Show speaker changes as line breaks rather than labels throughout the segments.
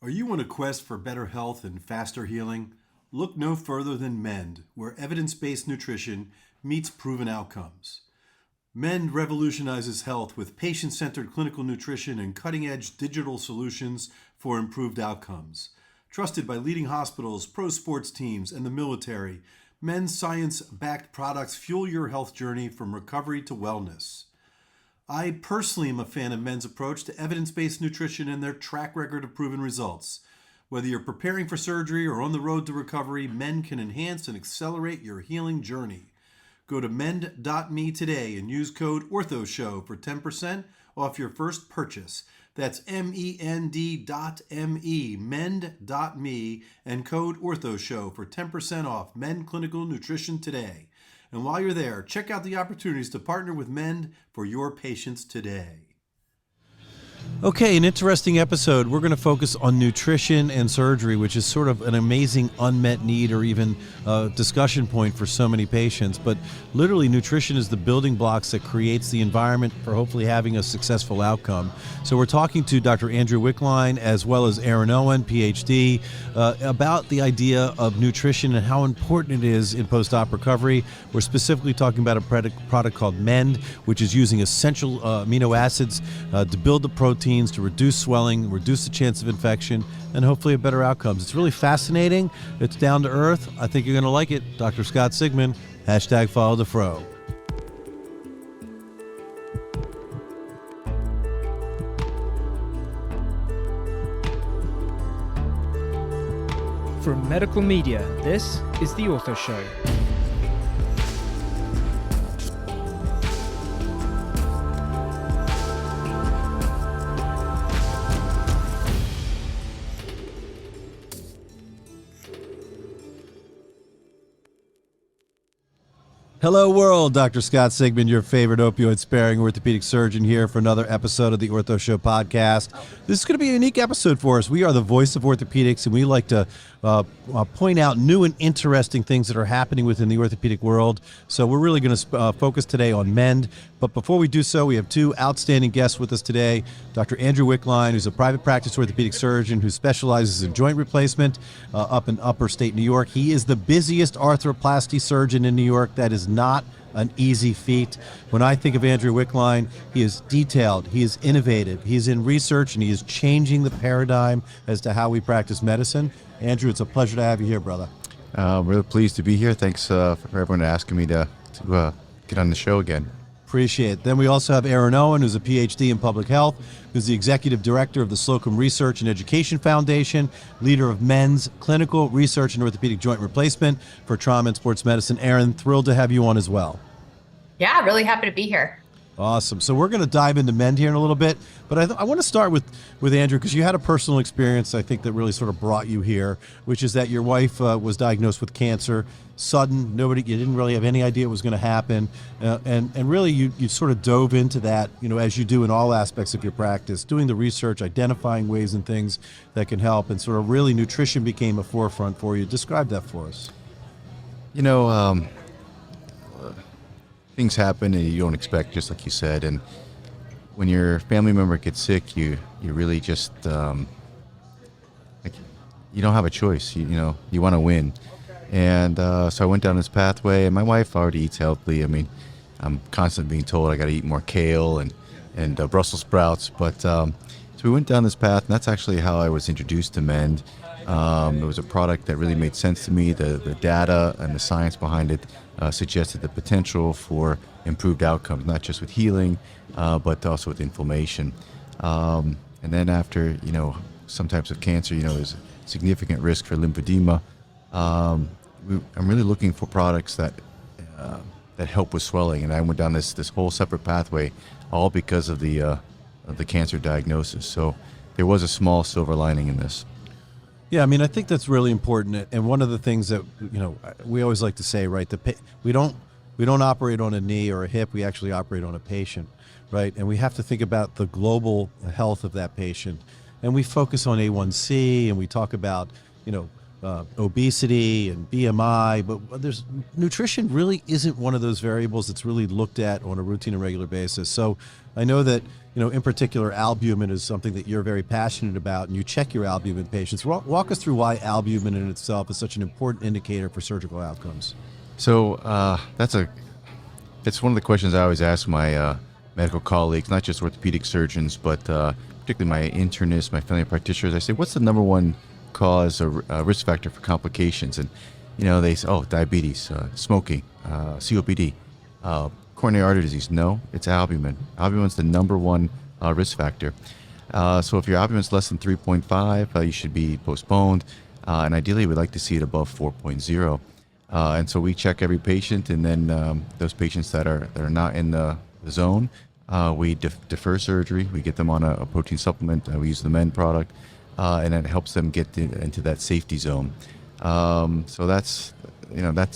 Are you on a quest for better health and faster healing? Look no further than Mend, where evidence-based nutrition meets proven outcomes. Mend revolutionizes health with patient-centered clinical nutrition and cutting-edge digital solutions for improved outcomes. Trusted by leading hospitals, pro sports teams, and the military, Mend's science-backed products fuel your health journey from recovery to wellness. I personally am a fan of Mend's approach to evidence-based nutrition and their track record of proven results. Whether you're preparing for surgery or on the road to recovery, Mend can enhance and accelerate your healing journey. Go to mend.me today and use code OrthoShow for 10% off your first purchase. That's MEND.me, mend.me, and code OrthoShow for 10% off Mend Clinical Nutrition today. And while you're there, check out the opportunities to partner with Mend for your patients today. Okay, an interesting episode. We're going to focus on nutrition and surgery, which is sort of an amazing unmet need or even a discussion point for so many patients. But literally, nutrition is the building blocks that creates the environment for hopefully having a successful outcome. So we're talking to Dr. Andrew Wickline as well as Erin Owen, PhD, about the idea of nutrition and how important it is in post-op recovery. We're specifically talking about a product called Mend, which is using essential amino acids to build the proteins, to reduce swelling, reduce the chance of infection, and hopefully a better outcomes. It's really fascinating. It's down to earth. I think you're going to like it. Dr. Scott Sigman, #follow the fro.
From Medical Media, this is The Ortho Show.
Hello world, Dr. Scott Sigman, your favorite opioid-sparing orthopedic surgeon here for another episode of the Ortho Show podcast. This is going to be a unique episode for us. We are the voice of orthopedics, and we like to point out new and interesting things that are happening within the orthopedic world. So we're really going to focus today on Mend. But before we do so, we have two outstanding guests with us today. Dr. Andrew Wickline, who's a private practice orthopedic surgeon who specializes in joint replacement up in upper state New York. He is the busiest arthroplasty surgeon in New York. That is not an easy feat. When I think of Andrew Wickline, he is detailed, he is innovative, he is in research, and he is changing the paradigm as to how we practice medicine. Andrew, it's a pleasure to have you here, brother.
Really pleased to be here. Thanks for everyone asking me to get on the show again.
Appreciate it. Then we also have Erin Owen, who's a PhD in public health, who's the executive director of the Slocum Research and Education Foundation, leader of Mend's clinical research and orthopedic joint replacement for trauma and sports medicine. Erin, thrilled to have you on as well.
Yeah, really happy to be here.
Awesome. So we're going to dive into Mend here in a little bit, but I want to start with Andrew, because you had a personal experience, I think, that really sort of brought you here, which is that your wife was diagnosed with cancer, sudden, you didn't really have any idea it was going to happen, and really you sort of dove into that, as you do in all aspects of your practice, doing the research, identifying ways and things that can help, and sort of really nutrition became a forefront for you. Describe that for us.
Things happen and you don't expect, just like you said, and when your family member gets sick, you really just you don't have a choice. You want to win, and so I went down this pathway. And my wife already eats healthily. I mean, I'm constantly being told I got to eat more kale and Brussels sprouts. But so we went down this path, and that's actually how I was introduced to Mend. It was a product that really made sense to me. The data and the science behind it suggested the potential for improved outcomes, not just with healing, but also with inflammation. And then after, some types of cancer, there's a significant risk for lymphedema. I'm really looking for products that help with swelling. And I went down this whole separate pathway, all because of the cancer diagnosis. So there was a small silver lining in this.
Yeah, I mean, I think that's really important, and one of the things that we always like to say, right? We don't operate on a knee or a hip. We actually operate on a patient, right? And we have to think about the global health of that patient, and we focus on A1C, and we talk about obesity and BMI, but there's nutrition really isn't one of those variables that's really looked at on a routine and regular basis. So I know that, in particular, albumin is something that you're very passionate about, and you check your albumin patients. Walk us through why albumin in itself is such an important indicator for surgical outcomes.
So it's one of the questions I always ask my medical colleagues, not just orthopedic surgeons, but particularly my internists, my family practitioners. I say, what's the number one cause or risk factor for complications? And they say, oh, diabetes, smoking, COPD, coronary artery disease. No, it's albumin. Albumin's the number one risk factor. So if your albumin's less than 3.5, you should be postponed, and ideally we'd like to see it above 4.0. And so we check every patient, and then those patients that are not in the zone, we defer surgery. We get them on a protein supplement. We use the MEN product, and it helps them get into that safety zone. So that's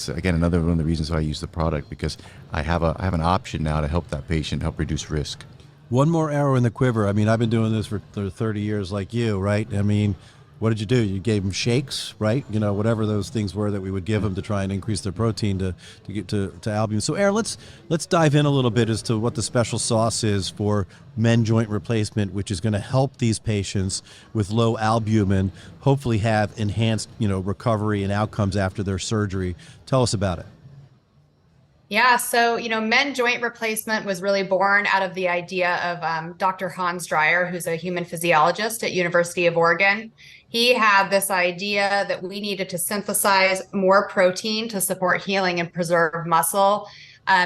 again another one of the reasons why I use the product, because I have an option now to help that patient, help reduce risk.
One more arrow in the quiver. I mean, I've been doing this for 30 years like you, right? I mean, what did you do? You gave them shakes, right? Whatever those things were that we would give them to try and increase their protein to get to albumin. So, Erin, let's dive in a little bit as to what the special sauce is for MEN joint replacement, which is going to help these patients with low albumin hopefully have enhanced, recovery and outcomes after their surgery. Tell us about it.
Yeah, so, MEN joint replacement was really born out of the idea of Dr. Hans Dreyer, who's a human physiologist at University of Oregon. He had this idea that we needed to synthesize more protein to support healing and preserve muscle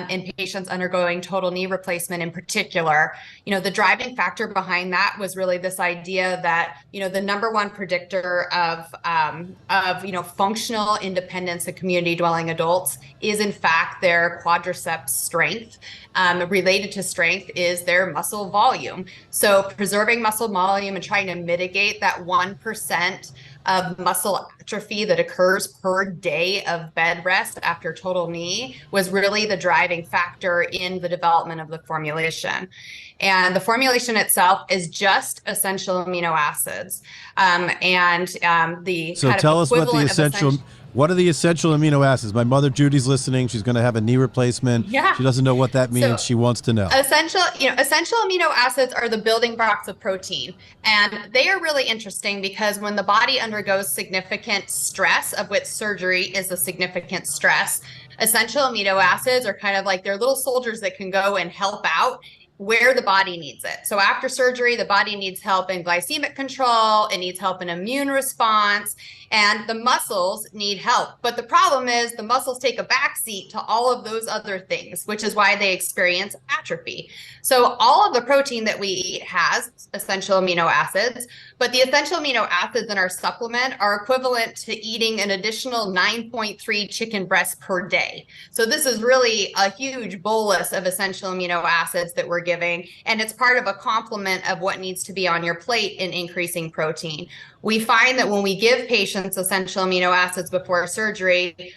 in patients undergoing total knee replacement in particular. The driving factor behind that was really this idea that, the number one predictor of functional independence in community dwelling adults is in fact their quadriceps strength. Related to strength is their muscle volume. So preserving muscle volume and trying to mitigate that 1% of muscle atrophy that occurs per day of bed rest after total knee was really the driving factor in the development of the formulation. And the formulation itself is just essential amino acids.
So tell us what are the essential amino acids? My mother Judy's listening. She's going to have a knee replacement.
Yeah.
She doesn't know what that means. So, she wants to know.
Essential amino acids are the building blocks of protein. And they are really interesting because when the body undergoes significant stress, of which surgery is a significant stress, essential amino acids are kind of like they're little soldiers that can go and help out where the body needs it. So after surgery, the body needs help in glycemic control, it needs help in immune response, and the muscles need help. But the problem is the muscles take a backseat to all of those other things, which is why they experience atrophy. So all of the protein that we eat has essential amino acids, but the essential amino acids in our supplement are equivalent to eating an additional 9.3 chicken breasts per day. So this is really a huge bolus of essential amino acids that we're giving, and it's part of a complement of what needs to be on your plate in increasing protein. We find that when we give patients essential amino acids before surgery,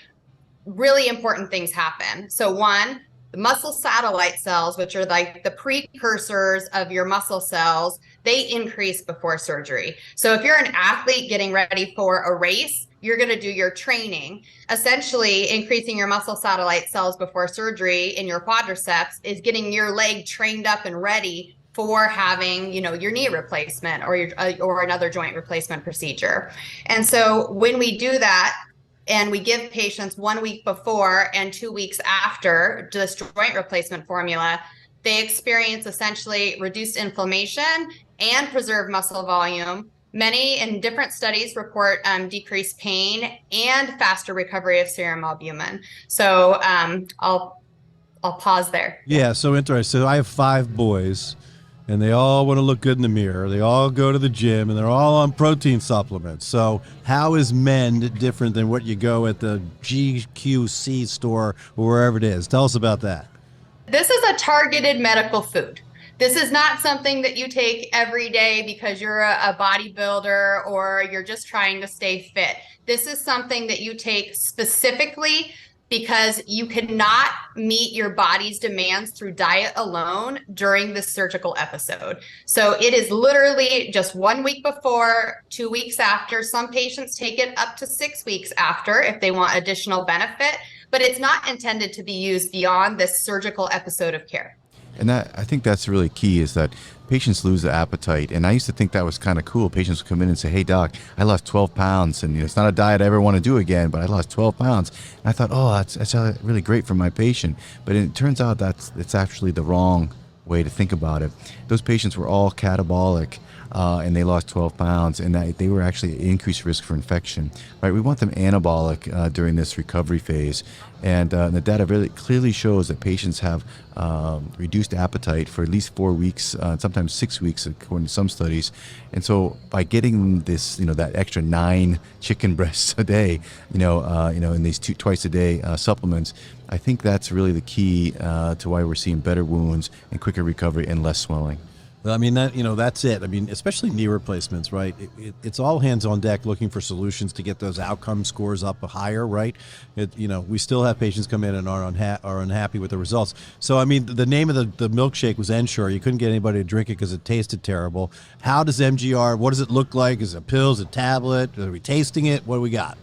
really important things happen. So one, the muscle satellite cells, which are like the precursors of your muscle cells, they increase before surgery. So if you're an athlete getting ready for a race, you're going to do your training. Essentially, increasing your muscle satellite cells before surgery in your quadriceps is getting your leg trained up and ready for having, your knee replacement or another joint replacement procedure. And so when we do that, and we give patients 1 week before and 2 weeks after this joint replacement formula, they experience essentially reduced inflammation and preserved muscle volume. Many in different studies report decreased pain and faster recovery of serum albumin. So I'll pause there.
Yeah, so interesting. So I have 5 boys, and they all want to look good in the mirror. They all go to the gym, and they're all on protein supplements. So how is MEN different than what you go at the GQC store or wherever it is? Tell us about that.
This is a targeted medical food. This is not something that you take every day because you're a bodybuilder or you're just trying to stay fit. This is something that you take specifically because you cannot meet your body's demands through diet alone during this surgical episode. So it is literally just 1 week before, 2 weeks after. Some patients take it up to 6 weeks after if they want additional benefit, but it's not intended to be used beyond this surgical episode of care.
And that, I think that's really key, is that patients lose the appetite. And I used to think that was kind of cool. Patients would come in and say, hey, doc, I lost 12 pounds. And it's not a diet I ever want to do again, but I lost 12 pounds. And I thought, oh, that's really great for my patient. But it turns out it's actually the wrong way to think about it. Those patients were all catabolic. And they lost 12 pounds, and they were actually at increased risk for infection. Right? We want them anabolic during this recovery phase, and the data really clearly shows that patients have reduced appetite for at least 4 weeks, sometimes 6 weeks, according to some studies. And so, by getting this, that extra 9 chicken breasts a day, in these twice a day supplements, I think that's really the key to why we're seeing better wounds and quicker recovery and less swelling.
I mean, that's it. I mean, especially knee replacements, right? It's all hands on deck looking for solutions to get those outcome scores up higher, right? We still have patients come in and are unhappy with the results. So, I mean, the name of the milkshake was Ensure. You couldn't get anybody to drink it because it tasted terrible. How does MGR, what does it look like? Is it pills, a tablet? Are we tasting it? What do we got?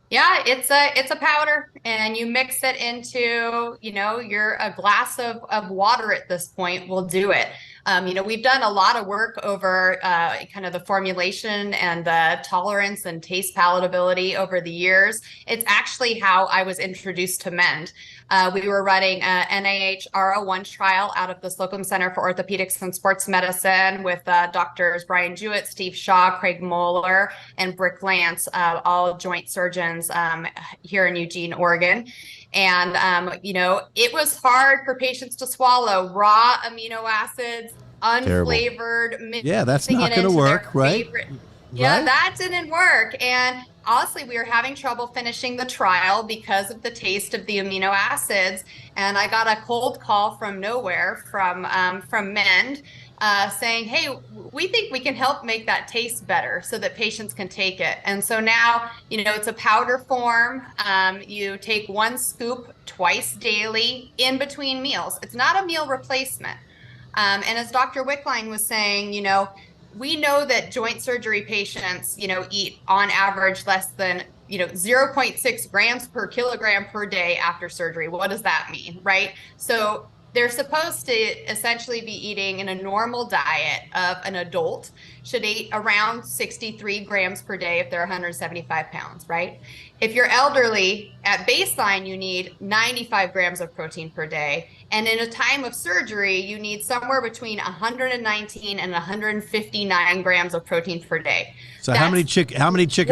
Yeah, it's a powder, and you mix it into, a glass of water at this point will do it. We've done a lot of work over kind of the formulation and the tolerance and taste palatability over the years. It's actually how I was introduced to Mend. We were running a NIH R01 trial out of the Slocum Center for Orthopedics and Sports Medicine with Doctors Brian Jewett, Steve Shaw, Craig Moeller, and Brick Lance, all joint surgeons here in Eugene, Oregon. And, it was hard for patients to swallow raw amino acids, unflavored.
Yeah, that's not going to work, right?
Yeah,
right?
That didn't work. And honestly, we were having trouble finishing the trial because of the taste of the amino acids. And I got a cold call from nowhere from Mend saying, hey, we think we can help make that taste better so that patients can take it. And so now, it's a powder form. You take 1 scoop twice daily in between meals. It's not a meal replacement. And as Dr. Wickline was saying, we know that joint surgery patients, eat on average less than, 0.6 grams per kilogram per day after surgery. What does that mean, right? So they're supposed to essentially be eating in a normal diet of an adult, should eat around 63 grams per day if they're 175 pounds, right? If you're elderly, at baseline, you need 95 grams of protein per day. And in a time of surgery, you need somewhere between 119 and 159 grams of protein per day.
So how many chicken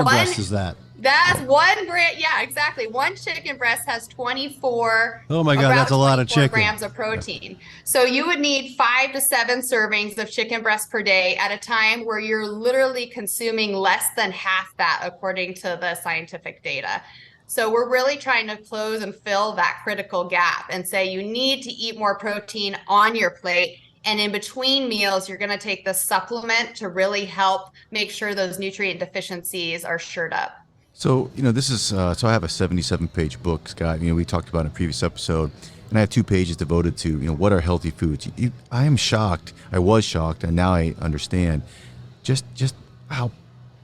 breasts is that?
That's 1 gram. Yeah, exactly. 1 chicken breast has 24.
Oh my God, that's a lot of chicken.
Grams of protein. So you would need 5 to 7 servings of chicken breast per day at a time where you're literally consuming less than half that, according to the scientific data. So we're really trying to close and fill that critical gap and say you need to eat more protein on your plate. And in between meals, you're going to take the supplement to really help make sure those nutrient deficiencies are shored up.
So, this is, so I have a 77-page book, Scott, we talked about in a previous episode, and I have 2 pages devoted to, what are healthy foods. I am shocked, I was shocked, and now I understand just how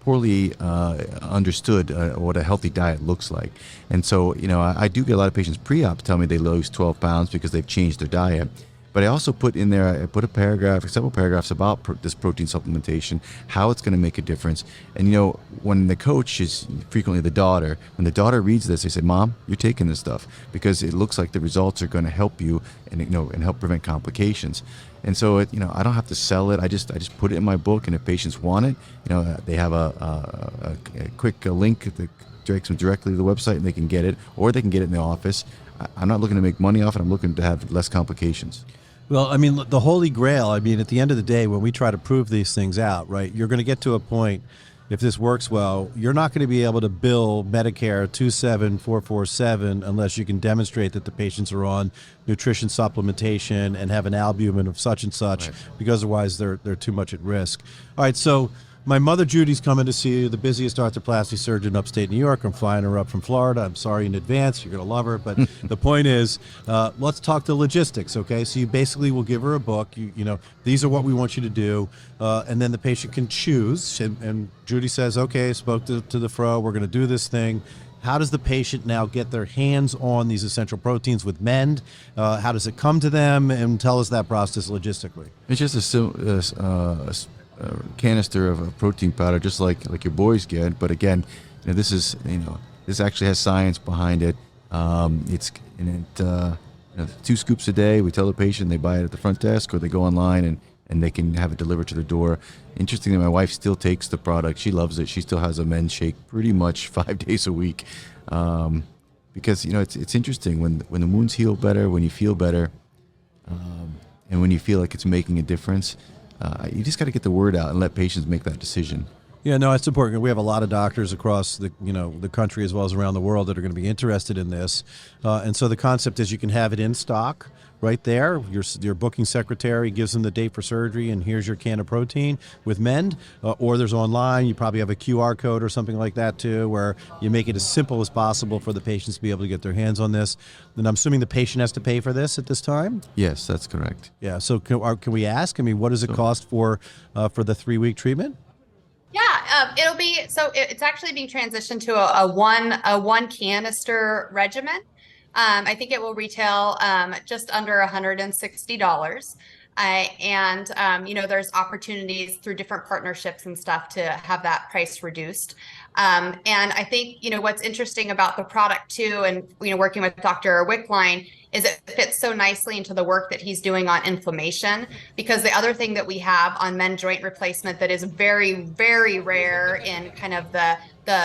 poorly understood what a healthy diet looks like. And so, I do get a lot of patients pre-op tell me they lose 12 pounds because they've changed their diet. But I also put in there, I put several paragraphs about this protein supplementation, how it's going to make a difference. And, when the coach is frequently the daughter, when the daughter reads this, they say, Mom, you're taking this stuff because it looks like the results are going to help you and help prevent complications. And so, I don't have to sell it. I just put it in my book. And if patients want it, they have a quick link that directs them directly to the website and they can get it, or they can get it in the office. I'm not looking to make money off it. I'm looking to have less complications.
Well, I mean, the holy grail, at the end of the day, when we try to prove these things out, right, you're going to get to a point, if this works well, you're not going to be able to bill Medicare 27447 unless you can demonstrate that the patients are on nutrition supplementation and have an albumin of such and such, right, because otherwise they're too much at risk. All right, so My mother Judy's coming to see you, the busiest arthroplasty surgeon upstate New York. I'm flying her up from Florida. I'm sorry in advance. You're going to love her. But the point is, let's talk the logistics, okay? So you basically will give her a book. You know, these are what we want you to do. And then the patient can choose. And Judy says, okay, spoke to the fro. We're going to do this thing. How does the patient now get their hands on these essential proteins with Mend? How does it come to them? And tell us that process logistically.
It's just a canister of a protein powder, just like your boys get. But again, this actually has science behind it. It's 2 scoops a day. We tell the patient, they buy it at the front desk, or they go online and they can have it delivered to their door. Interestingly, my wife still takes the product. She loves it. She still has a Men's shake pretty much 5 days a week, because it's interesting when the wounds heal better, when you feel better, and when you feel like it's making a difference. You just got to get the word out and let patients make that decision.
Yeah, no, it's important. We have a lot of doctors across the country as well as around the world that are going to be interested in this. And so the concept is you can have it in stock right there. Your booking secretary gives them the date for surgery, and here's your can of protein with Mend. Or there's online. You probably have a QR code or something like that too, where you make it as simple as possible for the patients to be able to get their hands on this. And I'm assuming the patient has to pay for this at this time?
Yes, that's correct.
Yeah. So can we ask? I mean, what does it cost for the 3-week treatment?
Yeah, it's actually being transitioned to a one canister regimen. I think it will retail just under $160. There's opportunities through different partnerships and stuff to have that price reduced. And I think, what's interesting about the product too, and, working with Dr. Wickline, is it fits so nicely into the work that he's doing on inflammation, because the other thing that we have on Mend joint replacement that is very, very rare in kind of the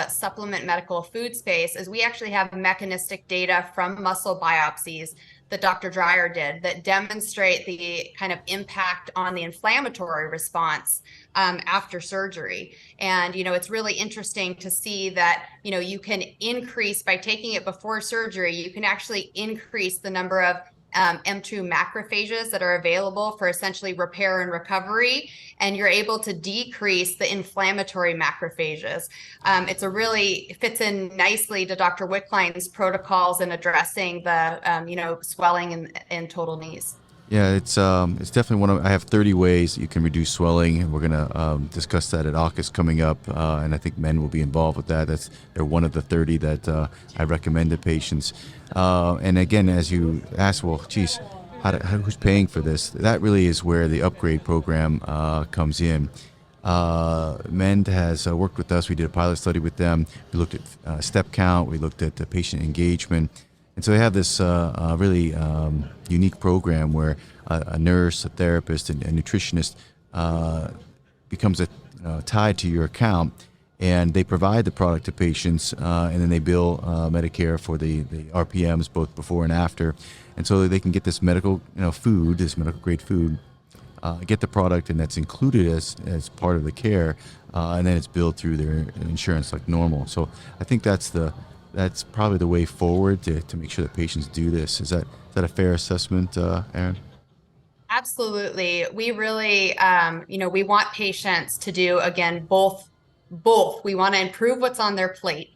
supplement medical food space is we actually have mechanistic data from muscle biopsies that Dr. Dreyer did that demonstrate the kind of impact on the inflammatory response after surgery. And, it's really interesting to see that, you can increase by taking it before surgery, you can actually increase the number of M2 macrophages that are available for essentially repair and recovery, and you're able to decrease the inflammatory macrophages. It fits in nicely to Dr. Wickline's protocols in addressing the swelling in total knees.
Yeah, it's definitely I have 30 ways you can reduce swelling, and we're gonna discuss that at AUKUS coming up, and I think Mend will be involved with that. They're one of the 30 that I recommend to patients. And again, as you asked, well, geez, who's paying for this? That really is where the upgrade program comes in. Mend has worked with us. We did a pilot study with them. We looked at step count. We looked at the patient engagement. And so they have this really unique program where a nurse, a therapist, and a nutritionist becomes tied to your account, and they provide the product to patients, and then they bill Medicare for the RPMs both before and after, and so they can get this medical food, this medical grade food, get the product, and that's included as part of the care, and then it's billed through their insurance like normal. So I think that's probably the way forward to make sure that patients do this. Is that a fair assessment, Erin?
Absolutely. We really, we want patients to do, again, both. We want to improve what's on their plate,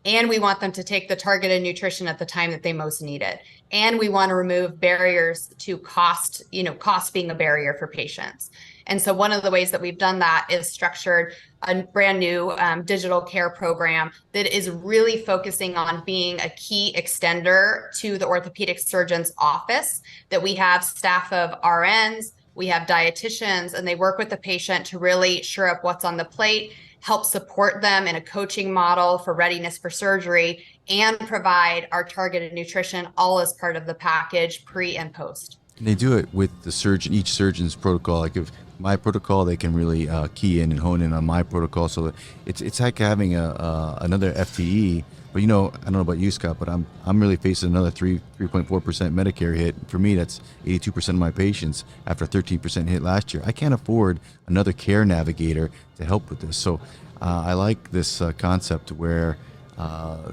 and we want them to take the targeted nutrition at the time that they most need it. And we want to remove barriers to cost, cost being a barrier for patients. And so one of the ways that we've done that is structured a brand new digital care program that is really focusing on being a key extender to the orthopedic surgeon's office, that we have staff of RNs, we have dietitians, and they work with the patient to really shore up what's on the plate, help support them in a coaching model for readiness for surgery, and provide our targeted nutrition all as part of the package pre and post.
And they do it with the surgeon, each surgeon's protocol. Like if my protocol, they can really key in and hone in on my protocol. So it's like having another FTE. But I don't know about you, Scott, but I'm really facing another 3.4% Medicare hit. For me, that's 82% of my patients after a 13% hit last year. I can't afford another care navigator to help with this. So I like this concept where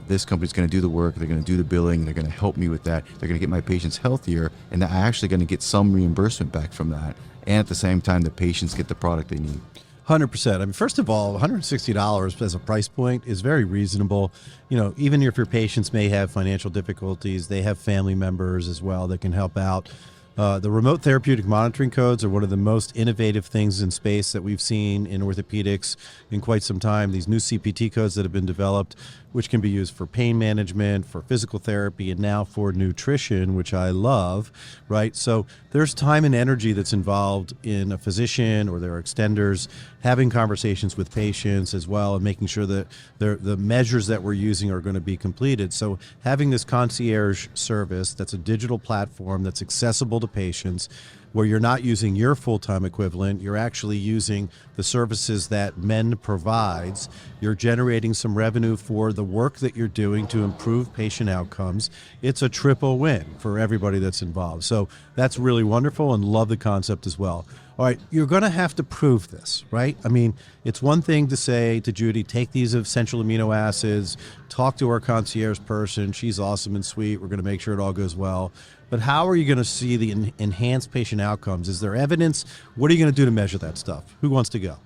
this company's going to do the work, they're going to do the billing, they're going to help me with that, they're going to get my patients healthier, and they're actually going to get some reimbursement back from that. And at the same time, the patients get the product they need.
100%. I mean, first of all, $160 as a price point is very reasonable. You know, even if your patients may have financial difficulties, they have family members as well that can help out. The remote therapeutic monitoring codes are one of the most innovative things in space that we've seen in orthopedics in quite some time. These new CPT codes that have been developed, which can be used for pain management, for physical therapy, and now for nutrition, which I love, right? So there's time and energy that's involved in a physician or their extenders having conversations with patients as well and making sure that the measures that we're using are going to be completed. So having this concierge service that's a digital platform that's accessible to patients, where you're not using your full-time equivalent, you're actually using the services that Mend provides. You're generating some revenue for the work that you're doing to improve patient outcomes. It's a triple win for everybody that's involved. So that's really wonderful, and love the concept as well. All right, you're going to have to prove this, right? I mean, it's one thing to say to Judy, take these essential amino acids, talk to our concierge person. She's awesome and sweet. We're going to make sure it all goes well. But how are you going to see the enhanced patient outcomes? Is there evidence? What are you going to do to measure that stuff? Who wants to go?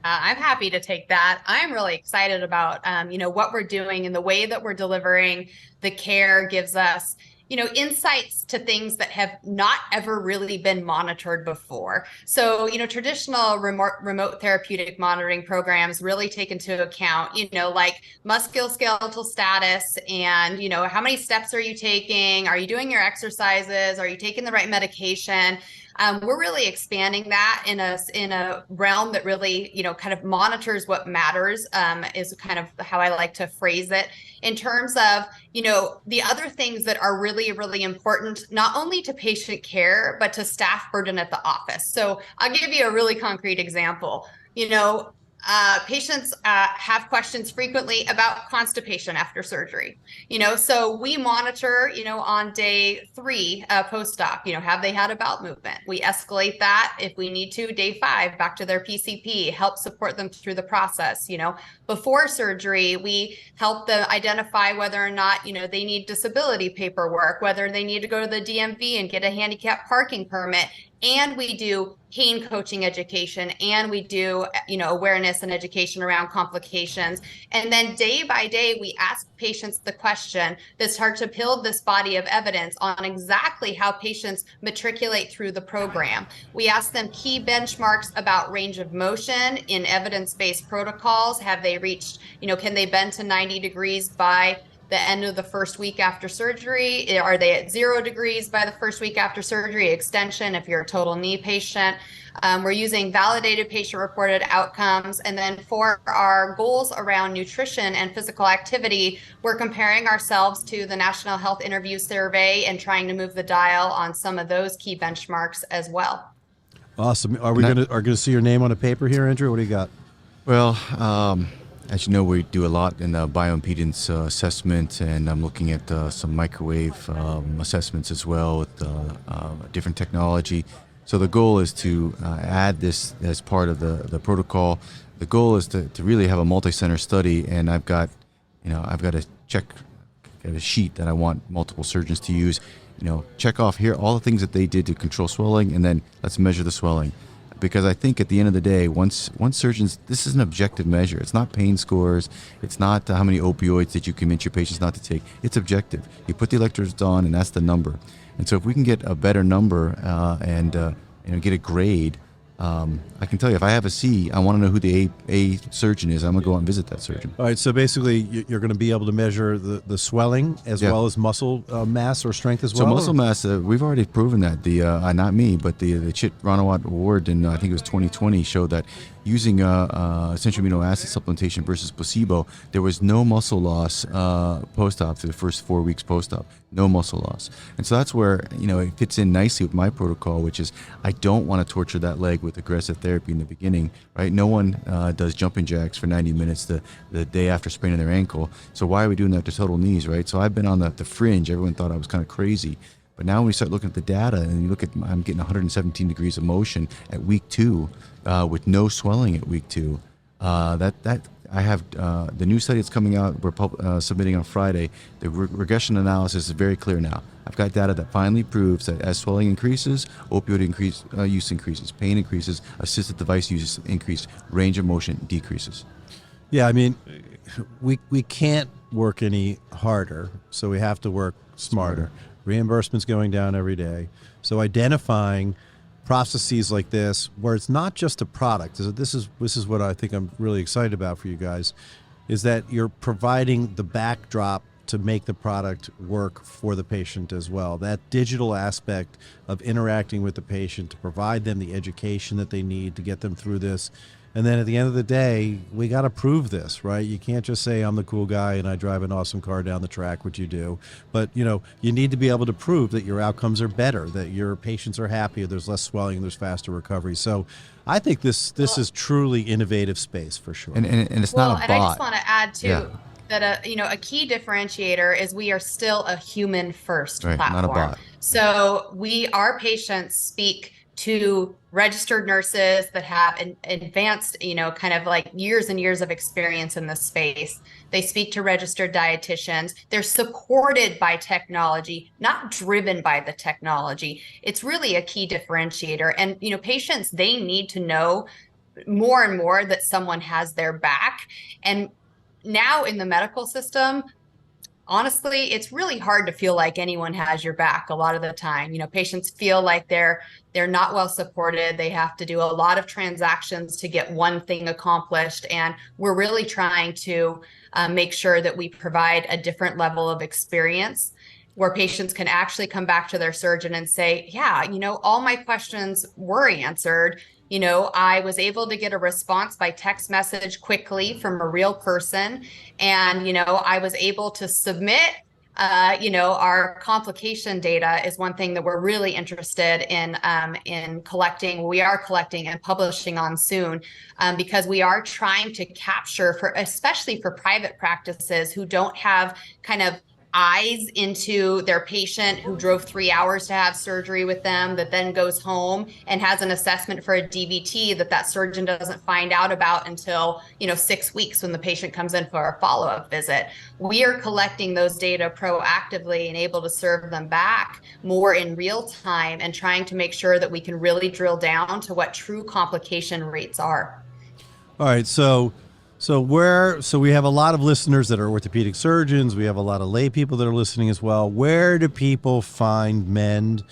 I'm happy to take that. I'm really excited about, what we're doing and the way that we're delivering the care gives us, insights to things that have not ever really been monitored before. So, traditional remote therapeutic monitoring programs really take into account, like musculoskeletal status and, how many steps are you taking? Are you doing your exercises? Are you taking the right medication? We're really expanding that in a realm that really, kind of monitors what matters, is kind of how I like to phrase it, in terms of, the other things that are really, really important, not only to patient care, but to staff burden at the office. So I'll give you a really concrete example. Patients have questions frequently about constipation after surgery. So we monitor, on day 3 post-op, have they had a bowel movement? We escalate that if we need to. Day 5, back to their PCP, help support them through the process. Before surgery, we help them identify whether or not, they need disability paperwork, whether they need to go to the DMV and get a handicap parking permit. And we do pain coaching education, and we do, awareness and education around complications. And then day by day, we ask patients the question that start to build this body of evidence on exactly how patients matriculate through the program. We ask them key benchmarks about range of motion in evidence-based protocols. Have they reached, can they bend to 90 degrees by the end of the first week after surgery? Are they at 0 degrees by the first week after surgery? Extension if you're a total knee patient. We're using validated patient-reported outcomes. And then for our goals around nutrition and physical activity, we're comparing ourselves to the National Health Interview Survey and trying to move the dial on some of those key benchmarks as well.
Awesome. Are we going to see your name on a paper here, Andrew? What do you got?
Well, as you know, we do a lot in bioimpedance assessment, and I'm looking at some microwave assessments as well with different technology. So the goal is to add this as part of the protocol. The goal is to really have a multi-center study, and I've got a sheet that I want multiple surgeons to use. Check off here all the things that they did to control swelling, and then let's measure the swelling. Because I think at the end of the day, once surgeons, this is an objective measure. It's not pain scores. It's not how many opioids that you convince your patients not to take. It's objective. You put the electrodes on, and that's the number. And so if we can get a better number and get a grade, I can tell you if I have a C, I want to know who the A surgeon is. I'm going to go out and visit that surgeon.
All right, so basically you're going to be able to measure the swelling as well as muscle mass or strength as well?
So muscle mass, we've already proven that. Not me, but the Chit Ranawat Award in, I think it was 2020, showed that using essential amino acid supplementation versus placebo, there was no muscle loss post-op for the first 4 weeks post-op. No muscle loss. And so that's where, it fits in nicely with my protocol, which is I don't want to torture that leg with aggressive therapy in the beginning, right? No one does jumping jacks for 90 minutes the day after spraining their ankle. So why are we doing that to total knees, right? So I've been on the fringe. Everyone thought I was kind of crazy. But now when we start looking at the data and you look at, I'm getting 117 degrees of motion at week 2 with no swelling at week 2. That I have the new study that's coming out. We're submitting on Friday. The regression analysis is very clear now. I've got data that finally proves that as swelling increases, opioid use increases, pain increases, assisted device use increase, range of motion decreases.
Yeah, I mean, we can't work any harder, so we have to work smarter. Reimbursement's going down every day. So identifying processes like this, where it's not just a product, this is what I think I'm really excited about for you guys, is that you're providing the backdrop to make the product work for the patient as well. That digital aspect of interacting with the patient to provide them the education that they need to get them through this. And then at the end of the day, we got to prove this, right? You can't just say I'm the cool guy and I drive an awesome car down the track, which you do. But, you know, you need to be able to prove that your outcomes are better, that your patients are happier, there's less swelling, there's faster recovery. So I think this is truly innovative space for sure.
And it's not a bot.
And I just want to add too that a key differentiator is we are still a human first platform.
Not a bot.
So our patients speak to registered nurses that have advanced, kind of like years and years of experience in this space. They speak to registered dietitians. They're supported by technology, not driven by the technology. It's really a key differentiator. And, patients, they need to know more and more that someone has their back. And now in the medical system, honestly, it's really hard to feel like anyone has your back a lot of the time. Patients feel like they're not well supported. They have to do a lot of transactions to get one thing accomplished. And we're really trying to make sure that we provide a different level of experience where patients can actually come back to their surgeon and say, yeah, all my questions were answered. I was able to get a response by text message quickly from a real person. And, I was able to submit, our complication data is one thing that we're really interested in collecting. We are collecting and publishing on soon because we are trying to capture especially for private practices who don't have kind of eyes into their patient who drove 3 hours to have surgery with them, that then goes home and has an assessment for a DVT that surgeon doesn't find out about until 6 weeks when the patient comes in for a follow-up visit. We are collecting those data proactively and able to serve them back more in real time and trying to make sure that we can really drill down to what true complication rates are.
All right, so we have a lot of listeners that are orthopedic surgeons. We have a lot of lay people that are listening as well. Where do people find Mend?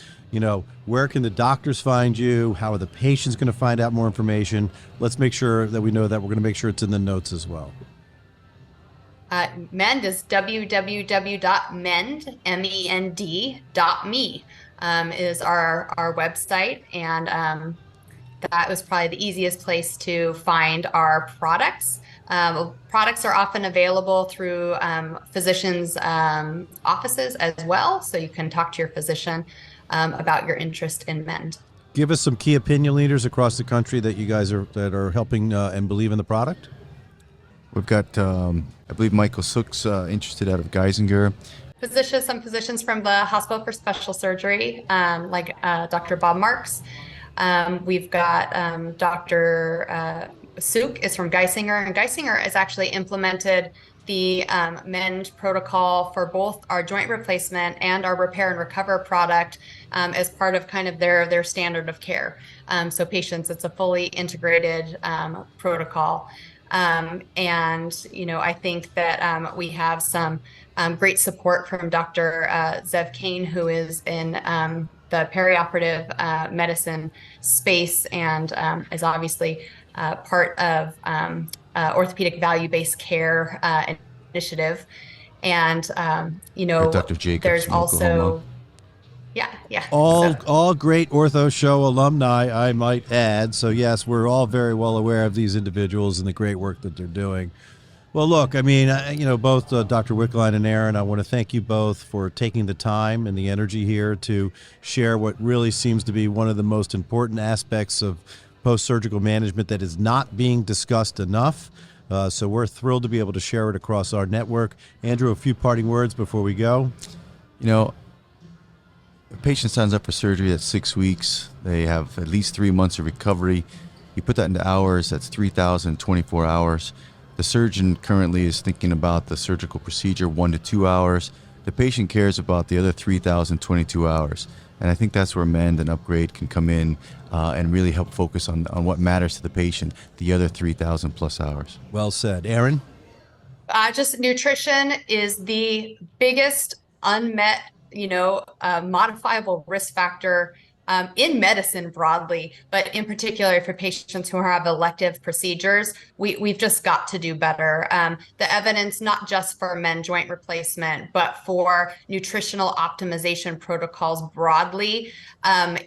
Where can the doctors find you? How are the patients going to find out more information? Let's make sure that we know that. We're going to make sure it's in the notes as well.
Mend is www.mend.me is our website. And that was probably the easiest place to find our products. Products are often available through physicians' offices as well, so you can talk to your physician about your interest in Mend.
Give us some key opinion leaders across the country that you guys are helping and believe in the product.
We've got, I believe, Michael Sook's interested out of Geisinger.
Some physicians from the Hospital for Special Surgery, like Dr. Bob Marks. We've got Dr. Sook is from Geisinger, and Geisinger has actually implemented the Mend protocol for both our joint replacement and our repair and recover product as part of kind of their standard of care. So patients, it's a fully integrated protocol. And, I think that we have some great support from Dr. Zev Kane, who is in the perioperative medicine space and is obviously part of orthopedic value-based care initiative. And,
Dr. Jacobs
there's also, yeah.
All great Ortho Show alumni, I might add. So yes, we're all very well aware of these individuals and the great work that they're doing. Well, look, I mean, both Dr. Wickline and Erin, I want to thank you both for taking the time and the energy here to share what really seems to be one of the most important aspects of post-surgical management that is not being discussed enough. So we're thrilled to be able to share it across our network. Andrew, a few parting words before we go.
A patient signs up for surgery at 6 weeks. They have at least 3 months of recovery. You put that into hours, that's 3,024 hours. The surgeon currently is thinking about the surgical procedure 1 to 2 hours. The patient cares about the other 3,022 hours. And I think that's where Mend and Upgrade can come in and really help focus on what matters to the patient, the other 3,000 plus hours.
Well said. Erin?
Just nutrition is the biggest unmet, modifiable risk factor in medicine broadly, but in particular for patients who have elective procedures. We've just got to do better. The evidence, not just for Mend joint replacement, but for nutritional optimization protocols broadly,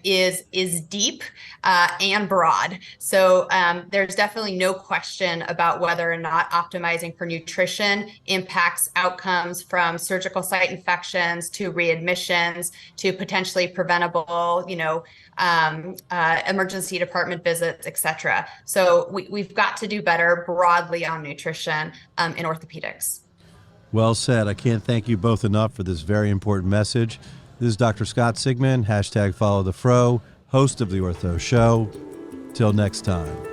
is deep and broad. So there's definitely no question about whether or not optimizing for nutrition impacts outcomes from surgical site infections to readmissions to potentially preventable, emergency department visits, et cetera. So we've got to do better broadly on nutrition in orthopedics.
Well said. I can't thank you both enough for this very important message. This is Dr. Scott Sigman, #FollowTheFro, host of The Ortho Show. Till next time.